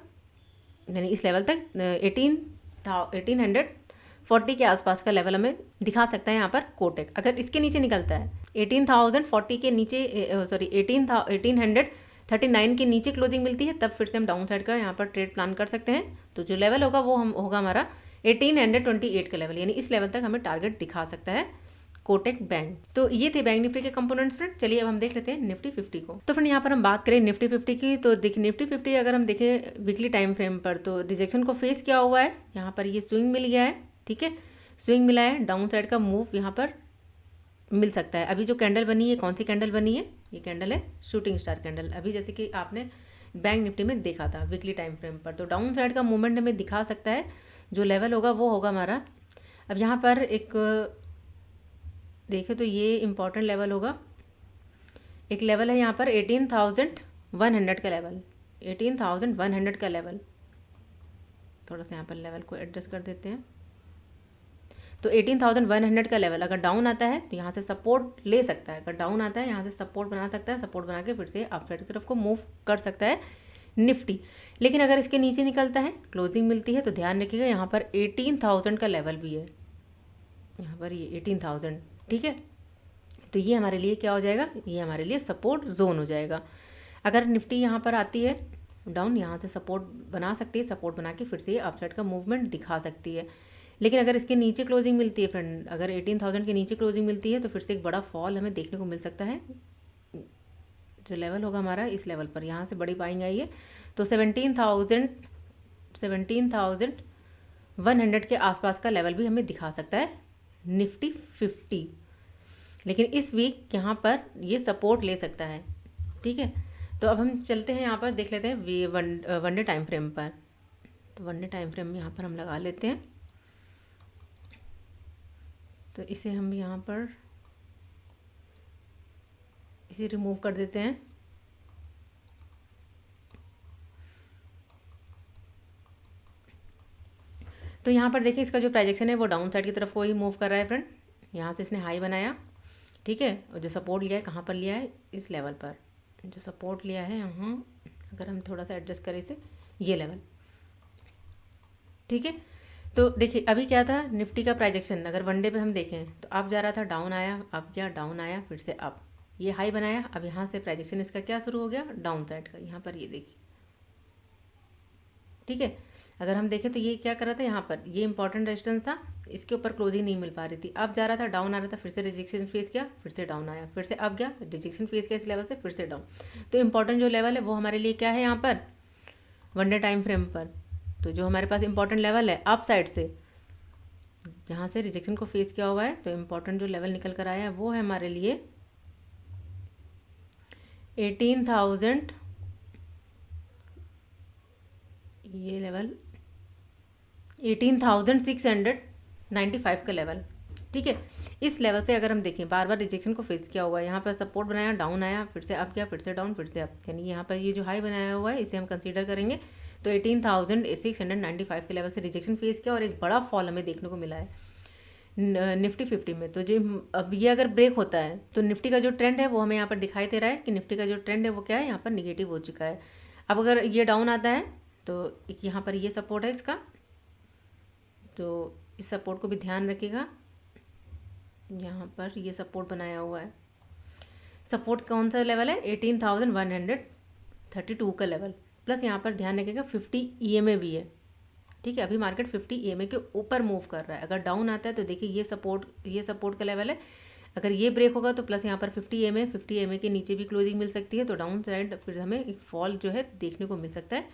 यानी इस लेवल तक 1840 के आसपास का लेवल हमें दिखा सकता है यहाँ पर कोटक। अगर इसके नीचे निकलता है 18,040 के नीचे, 1839 के नीचे क्लोजिंग मिलती है, तब फिर से हम डाउन साइड का यहाँ पर ट्रेड प्लान कर सकते हैं। तो जो लेवल होगा वो होगा हमारा 1828 का लेवल, यानी इस लेवल तक हमें टारगेट दिखा सकता है कोटक बैंक। तो ये थे बैंक निफ्टी के कंपोनेंट्स फ्रेंड। चलिए अब हम देख लेते हैं निफ्टी 50 को। तो फ्रेंड यहाँ पर हम बात करें निफ्टी 50 की, तो देखिए निफ्टी 50 अगर हम देखें वीकली टाइम फ्रेम पर, तो रिजेक्शन को फेस किया हुआ है, यहाँ पर ये स्विंग मिल गया है, ठीक है, स्विंग मिला है, डाउन साइड का मूव यहाँ पर मिल सकता है। अभी जो कैंडल बनी है, कौन सी कैंडल बनी है, ये कैंडल है शूटिंग स्टार कैंडल, अभी जैसे कि आपने बैंक निफ्टी में देखा था वीकली टाइम फ्रेम पर। तो डाउन साइड का मूवमेंट हमें दिखा सकता है, जो लेवल होगा वो होगा हमारा, अब यहाँ पर एक देखिए तो ये इम्पॉर्टेंट लेवल होगा, एक लेवल है यहाँ पर 18,100 का लेवल, 18,100 का लेवल। थोड़ा सा यहाँ पर लेवल को एडजस्ट कर देते हैं। तो 18,100 का लेवल अगर डाउन आता है तो यहाँ से सपोर्ट ले सकता है, अगर डाउन आता है यहाँ से सपोर्ट बना सकता है, सपोर्ट बना के फिर से अपसाइड की तरफ को मूव कर सकता है निफ्टी। लेकिन अगर इसके नीचे निकलता है, क्लोजिंग मिलती है, तो ध्यान रखिएगा यहाँ पर 18,000 का लेवल भी है, यहाँ पर ये 18,000, ठीक है। तो ये हमारे लिए क्या हो जाएगा, ये हमारे लिए सपोर्ट जोन हो जाएगा। अगर निफ्टी यहाँ पर आती है डाउन, यहाँ से सपोर्ट बना सकती है, सपोर्ट बना के फिर से ये अपसाइड का मूवमेंट दिखा सकती है। लेकिन अगर इसके नीचे क्लोजिंग मिलती है फ्रेंड, अगर 18,000 के नीचे क्लोजिंग मिलती है तो फिर से एक बड़ा फॉल हमें देखने को मिल सकता है। जो लेवल होगा हमारा इस लेवल पर, यहाँ से बड़ी बाइंग आई है तो 17,100 के आसपास का लेवल भी हमें दिखा सकता है निफ्टी 50। लेकिन इस वीक यहाँ पर ये सपोर्ट ले सकता है। ठीक है, तो अब हम चलते हैं यहाँ पर देख लेते हैं वन डे टाइम फ्रेम पर। तो वन डे टाइम फ्रेम में यहाँ पर हम लगा लेते हैं। तो इसे हम यहाँ पर इसे रिमूव कर देते हैं। तो यहाँ पर देखिए इसका जो प्रोजेक्शन है वो डाउन साइड की तरफ को ही मूव कर रहा है फ्रेंड। यहाँ से इसने हाई बनाया, ठीक है, और जो सपोर्ट लिया है कहाँ पर लिया है, इस लेवल पर जो सपोर्ट लिया है यहाँ, अगर हम थोड़ा सा एडजस्ट करें इसे, ये लेवल। ठीक है, तो देखिए अभी क्या था निफ्टी का प्रोजेक्शन, अगर वन डे पे हम देखें तो अब जा रहा था डाउन आया, अब क्या डाउन आया, फिर से अप, ये हाई बनाया, अब यहाँ से प्रोजेक्शन इसका क्या शुरू हो गया, डाउन साइड का। यहाँ पर ये देखिए, ठीक है, अगर हम देखें तो ये क्या कर रहा था, यहाँ पर ये इंपॉर्टेंट रेजिस्टेंस था, इसके ऊपर क्लोजिंग नहीं मिल पा रही थी। अब जा रहा था डाउन आ रहा था, फिर से रिजेक्शन फेस किया, फिर से डाउन आया, फिर से अब गया रिजेक्शन फेस किया इस लेवल से, फिर से डाउन। तो इंपॉर्टेंट जो लेवल है वो हमारे लिए क्या है यहाँ पर वन डे टाइम फ्रेम पर। तो जो हमारे पास इंपॉर्टेंट लेवल है अप साइड से, जहाँ से रिजेक्शन को फेस किया हुआ है, तो इम्पॉर्टेंट जो लेवल निकल कर आया है वो है हमारे लिए 18,000, ये लेवल 18,695 का लेवल। ठीक है, इस लेवल से अगर हम देखें बार बार रिजेक्शन को फेस किया हुआ है, यहाँ पर सपोर्ट बनाया, डाउन आया, फिर से अप गया, फिर से डाउन, फिर से अप, यानी यहाँ पर ये जो हाई बनाया हुआ है इसे हम कंसीडर करेंगे। तो 18,695 के लेवल से रिजेक्शन फेस किया और एक बड़ा फॉल हमें देखने को मिला है निफ्टी 50 में। तो जो अब ये अगर ब्रेक होता है तो निफ्टी का जो ट्रेंड है वो हमें यहाँ पर दिखाई दे रहा है कि निफ्टी का जो ट्रेंड है वो क्या है, यहाँ पर निगेटिव हो चुका है। अब अगर ये डाउन आता है तो एक यहाँ पर ये सपोर्ट है इसका, तो इस सपोर्ट को भी ध्यान रखिएगा। यहाँ पर ये सपोर्ट बनाया हुआ है, सपोर्ट कौन सा लेवल है, 18,132 का लेवल, प्लस यहाँ पर ध्यान रखिएगा 50 EMA भी है। ठीक है, अभी मार्केट 50 EMA के ऊपर मूव कर रहा है। अगर डाउन आता है तो देखिए ये सपोर्ट का लेवल है, अगर ये ब्रेक होगा तो प्लस यहाँ पर 50 EMA के नीचे भी क्लोजिंग मिल सकती है, तो डाउन साइड फिर हमें एक फॉल जो है देखने को मिल सकता है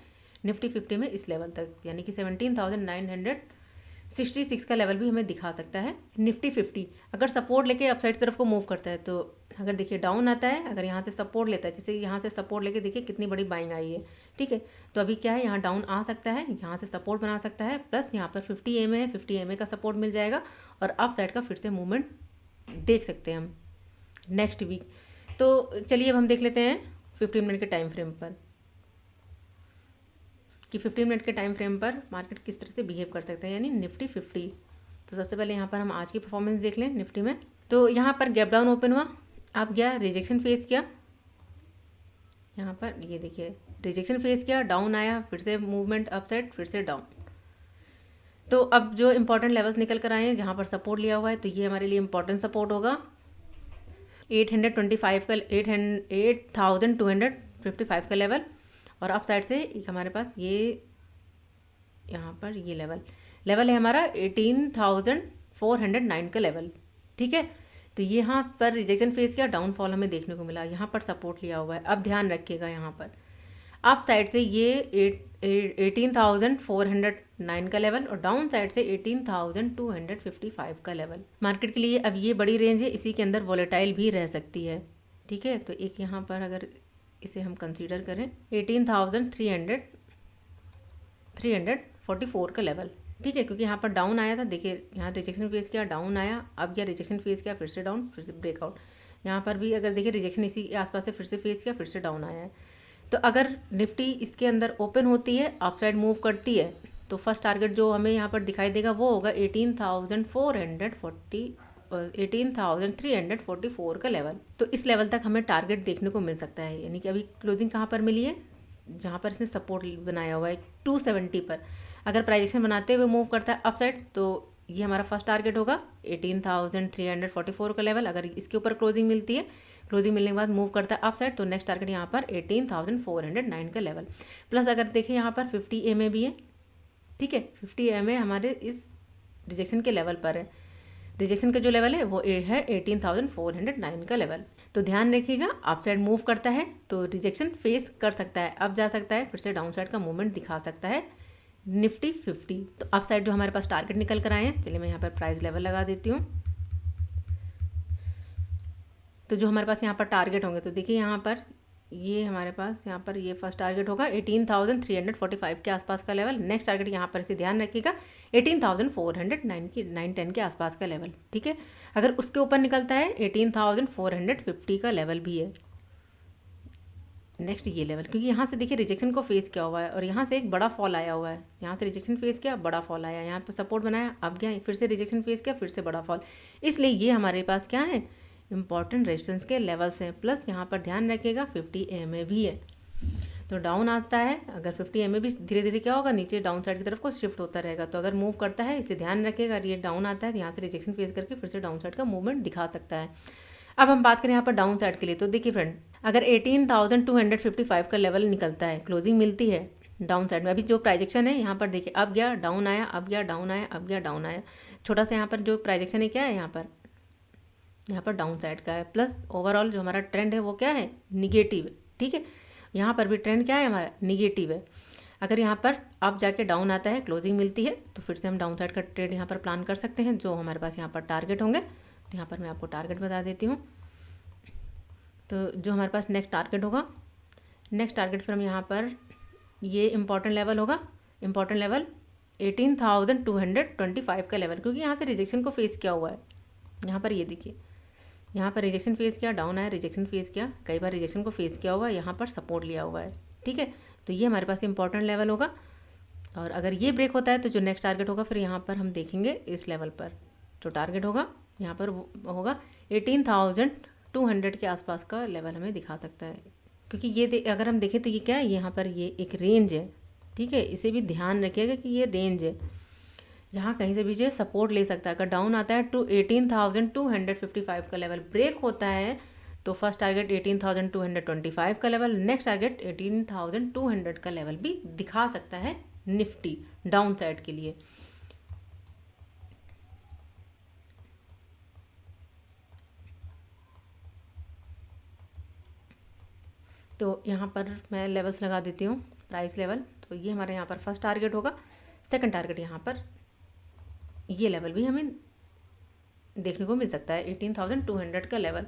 निफ्टी 50 में इस लेवल तक, यानी कि 17,966 का लेवल भी हमें दिखा सकता है निफ्टी 50। अगर सपोर्ट लेके अपसाइड तरफ को मूव करता है तो अगर देखिए डाउन आता है, अगर यहाँ से सपोर्ट लेता है, जैसे यहाँ से सपोर्ट लेके देखिए कितनी बड़ी बाइंग आई है। ठीक है, तो अभी क्या है, यहाँ डाउन आ सकता है, यहाँ से सपोर्ट बना सकता है, प्लस यहाँ पर 50 EMA है, 50 EMA का सपोर्ट मिल जाएगा और अप साइड का फिर से मूवमेंट देख सकते हैं हम नेक्स्ट वीक। तो चलिए अब हम देख लेते हैं 15 मिनट के टाइम फ्रेम पर कि 15 मिनट के टाइम फ्रेम पर मार्केट किस तरह से बिहेव कर सकता है, यानी निफ्टी 50। तो सबसे पहले यहाँ पर हम आज की परफॉर्मेंस देख लें निफ्टी में। तो यहाँ पर गैप डाउन ओपन हुआ, अब गया रिजेक्शन फेस किया, यहाँ पर ये देखिए रिजेक्शन फेस किया, डाउन आया, फिर से मूवमेंट अप साइड, फिर से डाउन। तो अब जो इंपॉर्टेंट लेवल्स निकल कर आए हैं जहाँ पर सपोर्ट लिया हुआ है, तो ये हमारे लिए इंपॉर्टेंट सपोर्ट होगा 825 का 8,255 का लेवल, और अप साइड से एक हमारे पास ये यहाँ पर ये लेवल है हमारा 18,409 का लेवल। ठीक है, तो यहाँ पर रिजेक्शन फेस किया, डाउनफॉल हमें देखने को मिला, यहाँ पर सपोर्ट लिया हुआ है। अब ध्यान रखिएगा यहाँ पर अप साइड से ये 18,409 का लेवल और डाउन साइड से 18,255 का लेवल मार्केट के लिए। अब ये बड़ी रेंज है, इसी के अंदर वॉलेटाइल भी रह सकती है। ठीक है, तो एक यहाँ पर अगर इसे हम कंसीडर करें 18,344 का लेवल। ठीक है, क्योंकि यहाँ पर डाउन आया था, देखिए यहाँ रिजेक्शन फेस किया, डाउन आया, अब क्या रिजेक्शन फेस किया, फिर से डाउन, फिर से ब्रेकआउट। यहाँ पर भी अगर देखिए रिजेक्शन इसी के आसपास से फिर से फेस किया, फिर से डाउन आया है। तो अगर निफ्टी इसके अंदर ओपन होती है, अपसाइड मूव करती है, तो फर्स्ट टारगेट जो हमें यहाँ पर दिखाई देगा वो होगा 18,344 का लेवल। तो इस लेवल तक हमें टारगेट देखने को मिल सकता है, यानी कि अभी क्लोजिंग कहाँ पर मिली है, जहाँ पर इसने सपोर्ट बनाया हुआ है 270 पर। अगर प्राइजेशन बनाते हुए मूव करता है अपसाइड तो ये हमारा फर्स्ट टारगेट होगा 18,344 का लेवल। अगर इसके ऊपर क्लोजिंग मिलती है, क्लोजिंग मिलने के बाद मूव करता है अप साइड, तो नेक्स्ट टारगेट यहाँ पर 18,409 का लेवल। प्लस अगर देखें यहाँ पर 50 EMA भी है, ठीक है, 50 EMA हमारे इस रिजेक्शन के लेवल पर है। रिजेक्शन का जो लेवल है वो है 18,409 का लेवल। तो ध्यान रखिएगा, अप साइड मूव करता है तो रिजेक्शन फेस कर सकता है, अब जा सकता है, फिर से डाउन साइड का मूवमेंट दिखा सकता है निफ्टी 50। तो अप साइड जो हमारे पास टारगेट निकल कर आए हैं, चलिए मैं यहाँ पर प्राइस लेवल लगा देती हूँ। तो जो हमारे पास यहाँ पर टारगेट होंगे, तो देखिए यहाँ पर ये हमारे पास यहाँ पर ये फर्स्ट टारगेट होगा 18,345 के आसपास का लेवल। नेक्स्ट टारगेट यहाँ पर इसे ध्यान रखिएगा 18,409 के आसपास का लेवल, ठीक है। अगर उसके ऊपर निकलता है 18,450 का लेवल भी है नेक्स्ट ये लेवल, क्योंकि यहाँ से देखिए रिजेक्शन को फेस किया हुआ है और यहाँ से एक बड़ा फॉल आया हुआ है। यहाँ से रिजेक्शन फेस किया, बड़ा फॉल आया, यहाँ पर सपोर्ट बनाया, अब गया, फिर से रिजेक्शन फेस किया, फिर से बड़ा फॉल। इसलिए ये हमारे पास क्या है, इंपॉर्टेंट रेजिस्टेंस के लेवल्स हैं। प्लस यहाँ पर ध्यान रखिएगा 50 EMA भी है। तो डाउन आता है, अगर 50 EMA भी धीरे धीरे क्या होगा, नीचे डाउन साइड की तरफ को शिफ्ट होता रहेगा। तो अगर मूव करता है, इसे ध्यान रखिएगा, ये डाउन आता है तो यहाँ से रिजेक्शन फेस करके फिर से डाउन साइड का मूवमेंट दिखा सकता है। अब हम बात करें यहाँ पर डाउन साइड के लिए, तो देखिए फ्रेंड, अगर 18,255 का लेवल निकलता है, क्लोजिंग मिलती है डाउन साइड में, अभी जो प्राइजेक्शन है यहाँ पर देखिए, अब गया डाउन आया, अब गया डाउन आया, अब गया डाउन आया, छोटा सा यहाँ पर जो प्राइजेक्शन है क्या है, यहाँ पर डाउन साइड का है। प्लस ओवरऑल जो हमारा ट्रेंड है वो क्या है, निगेटिव है, ठीक है। यहाँ पर भी ट्रेंड क्या है हमारा, निगेटिव है। अगर यहाँ पर अब जाके डाउन आता है, क्लोजिंग मिलती है, तो फिर से हम डाउन साइड का ट्रेड यहाँ पर प्लान कर सकते हैं। जो हमारे पास यहाँ पर टारगेट होंगे, तो यहाँ पर मैं आपको टारगेट बता देती हूँ। तो जो हमारे पास नेक्स्ट टारगेट होगा, नेक्स्ट टारगेट फिर हम यहाँ पर ये इंपॉर्टेंट लेवल होगा, इंपॉर्टेंट लेवल 18,225 का लेवल, क्योंकि यहाँ से रिजेक्शन को फेस किया हुआ है। यहाँ पर ये देखिए, यहाँ पर रिजेक्शन फेस किया, डाउन आया, रिजेक्शन फेस किया, कई बार रिजेक्शन को फेस किया हुआ है, यहाँ पर सपोर्ट लिया हुआ है, ठीक है। तो ये हमारे पास इंपॉर्टेंट लेवल होगा। और अगर ये ब्रेक होता है तो जो नेक्स्ट टारगेट होगा, फिर यहाँ पर हम देखेंगे इस लेवल पर जो टारगेट होगा, यहाँ पर होगा 18,200 के आसपास का लेवल हमें दिखा सकता है। क्योंकि ये अगर हम देखें तो ये क्या है, यहाँ पर ये एक रेंज है, ठीक है, इसे भी ध्यान रखिएगा कि ये रेंज है, यहाँ कहीं से भी जो सपोर्ट ले सकता है। अगर डाउन आता है तो 18,255 का लेवल ब्रेक होता है, तो फर्स्ट टारगेट 18,225 का लेवल, नेक्स्ट टारगेट 18,200 का लेवल भी दिखा सकता है निफ्टी डाउन साइड के लिए। तो यहाँ पर मैं लेवल्स लगा देती हूँ, प्राइस लेवल। तो ये हमारे यहाँ पर फर्स्ट टारगेट होगा, सेकंड टारगेट यहाँ पर ये लेवल भी हमें देखने को मिल सकता है 18,200 का लेवल।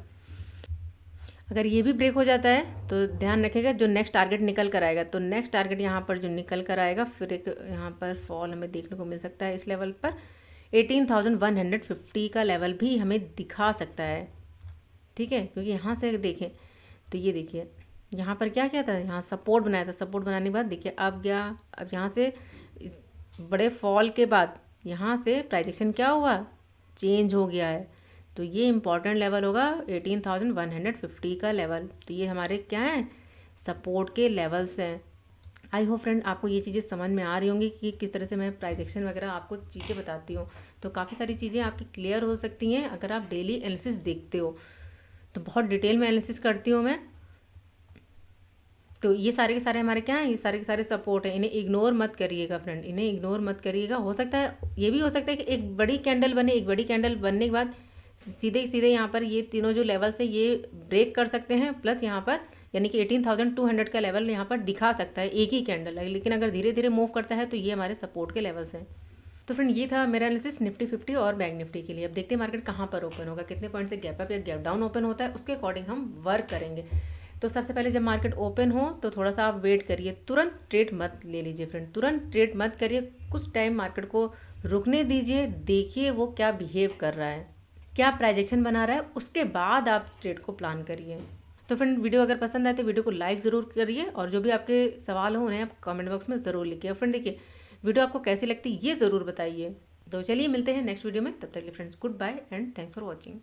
अगर ये भी ब्रेक हो जाता है तो ध्यान रखिएगा जो नेक्स्ट टारगेट निकल कर आएगा, तो नेक्स्ट टारगेट यहाँ पर जो निकल कर आएगा, फिर एक यहाँ पर फॉल हमें देखने को मिल सकता है इस लेवल पर 18,150 का लेवल भी हमें दिखा सकता है, ठीक है। क्योंकि यहाँ से देखें तो ये देखिए, यहाँ पर क्या किया था, यहाँ सपोर्ट बनाया था, सपोर्ट बनाने के बाद देखिए अब गया, अब यहाँ से इस बड़े फॉल के बाद यहाँ से प्राइजेक्शन क्या हुआ, चेंज हो गया है। तो ये इंपॉर्टेंट लेवल होगा 18,150 का लेवल। तो ये हमारे क्या हैं, सपोर्ट के लेवल्स हैं। आई होप फ्रेंड आपको ये चीज़ें समझ में आ रही होंगी कि किस तरह से मैं प्राइजेक्शन वगैरह आपको चीज़ें बताती हूँ। तो काफ़ी सारी चीज़ें आपकी क्लियर हो सकती हैं अगर आप डेली एनालिसिस देखते हो। तो बहुत डिटेल में एनालिसिस करती हूँ मैं। तो ये सारे के सारे हमारे क्या हैं, ये सारे के सारे सपोर्ट हैं, इन्हें इग्नोर मत करिएगा फ्रेंड, इन्हें इग्नोर मत करिएगा। हो सकता है ये भी हो सकता है कि एक बड़ी कैंडल बने, एक बड़ी कैंडल बनने के बाद सीधे सीधे यहाँ पर ये तीनों जो लेवल्स है ये ब्रेक कर सकते हैं। प्लस यहाँ पर यानी कि 18,200 का लेवल यहाँ पर दिखा सकता है एक ही कैंडल है, लेकिन अगर धीरे धीरे मूव करता है तो ये हमारे सपोर्ट के लेवल्स हैं। तो फ्रेंड ये था मेरा एनालिसिस निफ्टी 50 और बैंक निफ्टी के लिए। अब देखते हैं मार्केट कहाँ पर ओपन होगा, कितने पॉइंट से गैप अप या गैप डाउन ओपन होता है, उसके अकॉर्डिंग हम वर्क करेंगे। तो सबसे पहले जब मार्केट ओपन हो तो थोड़ा सा आप वेट करिए, तुरंत ट्रेड मत ले लीजिए फ्रेंड, तुरंत ट्रेड मत करिए, कुछ टाइम मार्केट को रुकने दीजिए, देखिए वो क्या बिहेव कर रहा है, क्या प्राइजेक्शन बना रहा है, उसके बाद आप ट्रेड को प्लान करिए। तो फ्रेंड वीडियो अगर पसंद आए तो वीडियो को लाइक ज़रूर करिए और जो भी आपके सवाल हो उन्हें आप कमेंट बॉक्स में ज़रूर लिखिए। फ्रेंड देखिए वीडियो आपको कैसी लगती है ये ज़रूर बताइए। तो चलिए मिलते हैं नेक्स्ट वीडियो में, तब तक के लिए friends goodbye and thanks for watching.